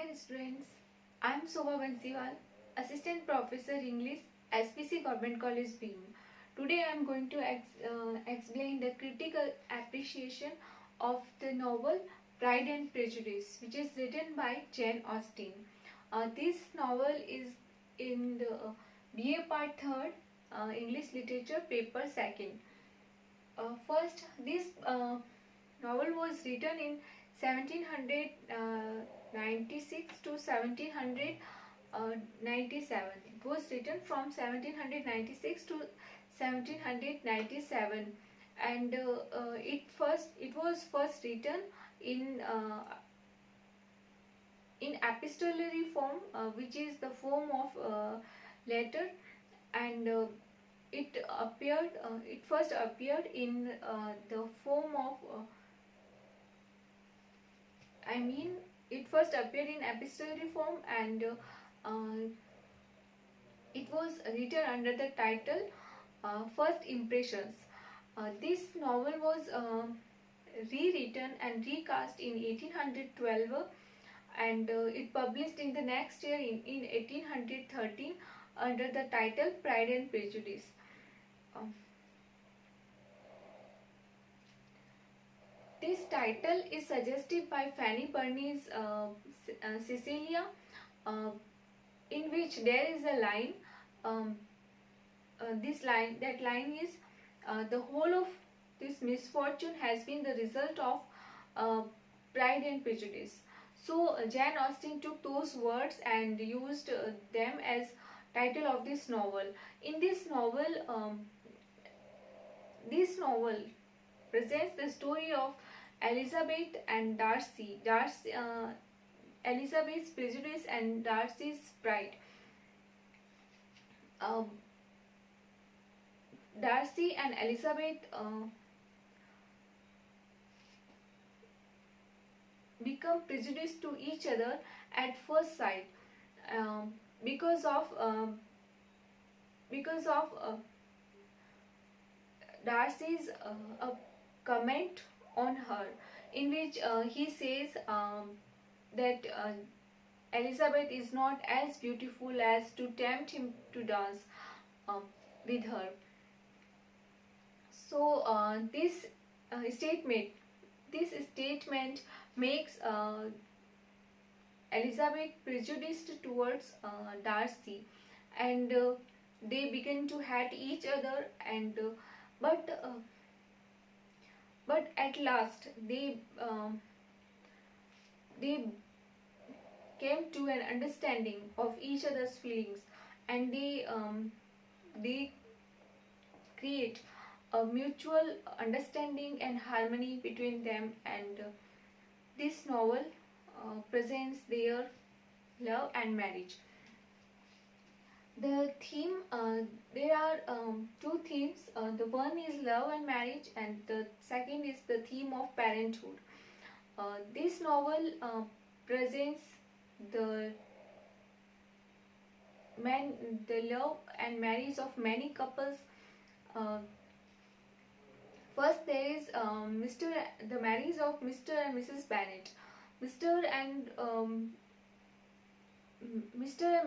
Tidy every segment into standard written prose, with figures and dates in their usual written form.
Hi students, I am Sobha Bansiwal, Assistant Professor English, SPC Government College Beam. Today I am going to explain the critical appreciation of the novel Pride and Prejudice, which is written by Jane Austen. This novel is in the B.A. Part 3rd, English Literature Paper 2nd. First, this novel was written in 1796 to 1797. It was written from 1796 to 1797, and it was first written in epistolary form, which is the form of letter, and it first appeared in the form of it first appeared in epistolary form, and it was written under the title First Impressions. This novel was rewritten and recast in 1812, and it published in the next year in 1813 under the title Pride and Prejudice. This title is suggested by Fanny Burney's Cecilia, in which there is a line. That line is, the whole of this misfortune has been the result of Pride and Prejudice. So Jane Austen took those words and used them as title of this novel. In this novel presents the story of Elizabeth and Darcy. Elizabeth's prejudice and Darcy's pride. Darcy and Elizabeth become prejudiced to each other at first sight because of Darcy's a comment on her, in which he says that Elizabeth is not as beautiful as to tempt him to dance with her. So this statement makes Elizabeth prejudiced towards Darcy, and they begin to hate each other, and but at last they came to an understanding of each other's feelings, and they create a mutual understanding and harmony between them, and this novel presents their love and marriage. The theme, there are two themes. The one is love and marriage, and the second is the theme of parenthood. This novel presents the love and marriage of many couples. First, there is the marriage of Mr. and Mrs. Bennet. Mr. and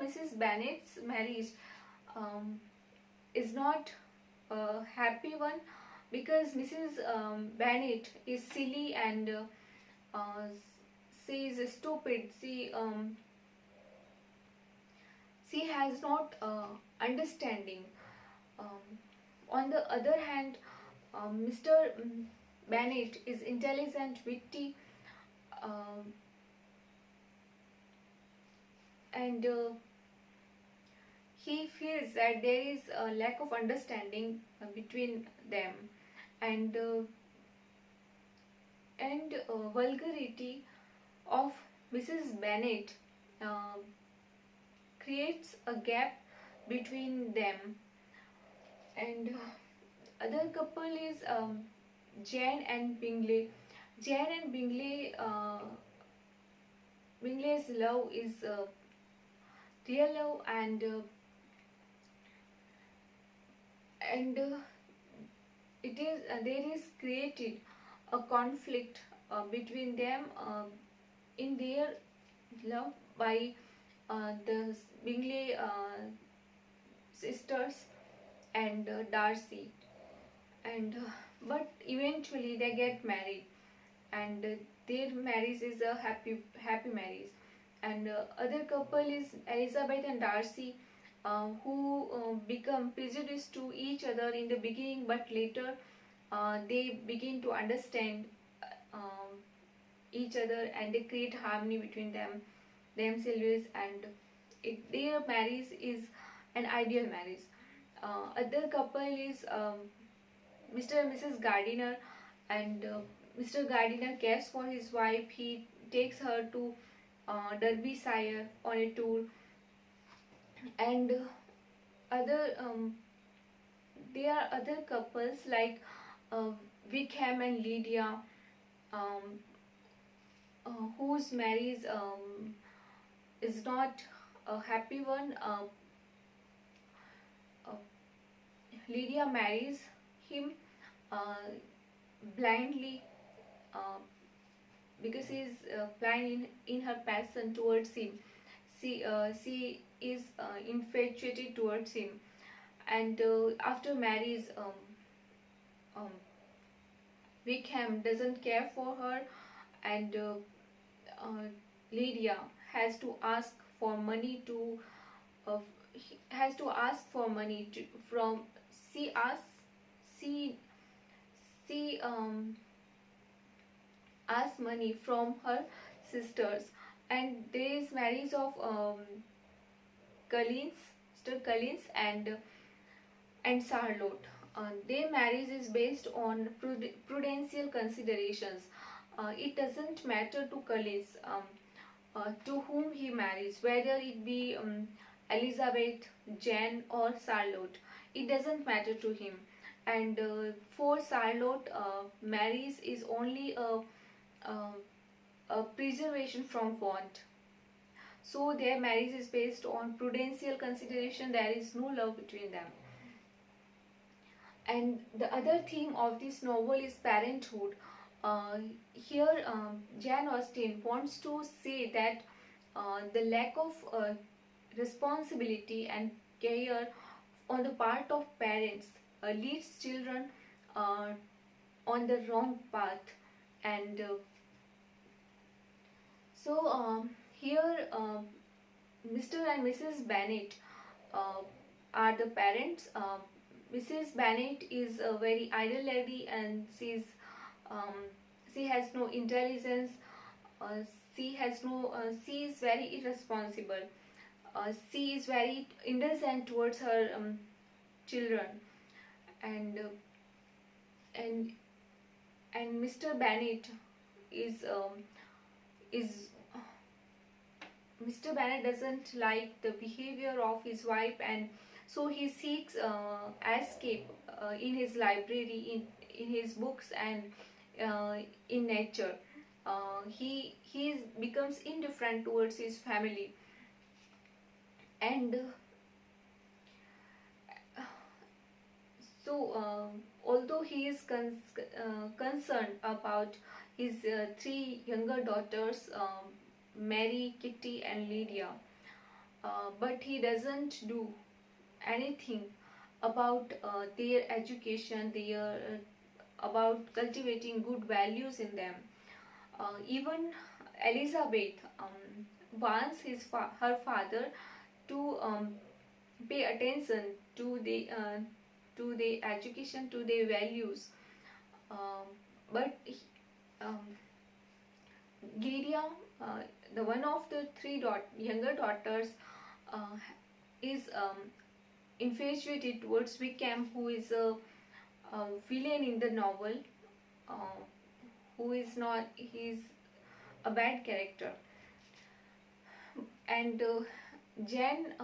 Mrs. Bennet's marriage is not a happy one, because Mrs. Bennet is silly, and she is stupid. She has not understanding. On the other hand, Mr. Bennet is intelligent, witty, and he feels that there is a lack of understanding between them, and vulgarity of Mrs. Bennet creates a gap between them. And other couple is Jane and Bingley. Jane and Bingley, Bingley's love is real love, and there is created a conflict between them in their love by the Bingley sisters and Darcy, and but eventually they get married, and their marriage is a happy marriage. And other couple is Elizabeth and Darcy, who become prejudiced to each other in the beginning, but later they begin to understand each other, and they create harmony between themselves, and their marriage is an ideal marriage. Other couple is Mr. and Mrs. Gardiner, and Mr. Gardiner cares for his wife. He takes her to Derbyshire on a tour, and other there are other couples like uh, Wickham and Lydia, um, whose marriage is not a happy one. Uh, Lydia marries him uh, blindly, uh, because he is blind in her passion towards him. She is infatuated towards him, and after marriage, um, Wickham doesn't care for her, and uh, Lydia has to ask for money to uh, has to ask for money from she asks she she asks money from her sisters. And there is marriage of Collins, Mr. Collins and Charlotte. Their marriage is based on prudential considerations. It doesn't matter to Collins to whom he marries, whether it be Elizabeth, Jane, or Charlotte. It doesn't matter to him. And for Charlotte, marriage is only a preservation from want. So their marriage is based on prudential consideration. There is no love between them. And the other theme of this novel is parenthood. Here, Jane Austen wants to say that the lack of responsibility and care on the part of parents leads children uh, on the wrong path. And here, Mr. and Mrs. Bennet are the parents. Mrs. Bennet is a very idle lady, and um, she has no intelligence. Uh, she is very irresponsible. She is very indulgent towards her children, and and and Mr. Bennet is is Mr. Bennet doesn't like the behavior of his wife, and so he seeks escape in his library, in his books, and in nature. He becomes indifferent towards his family, and although he is concerned about his three younger daughters, Mary, Kitty, and Lydia, but he doesn't do anything about their education, their about cultivating good values in them. Even Elizabeth wants her father to pay attention to the education, to their values, but um, Lydia, the one of the three younger daughters, uh, is infatuated towards Wickham, who is a villain in the novel, uh, who is not, he is a bad character. And Jane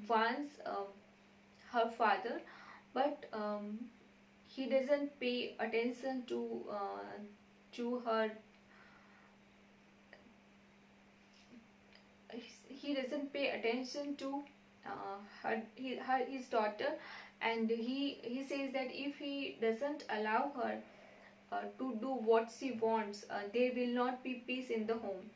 wants her father, but he doesn't pay attention to her. He doesn't pay attention to his daughter, and he says that if he doesn't allow her to do what she wants, there will not be peace in the home.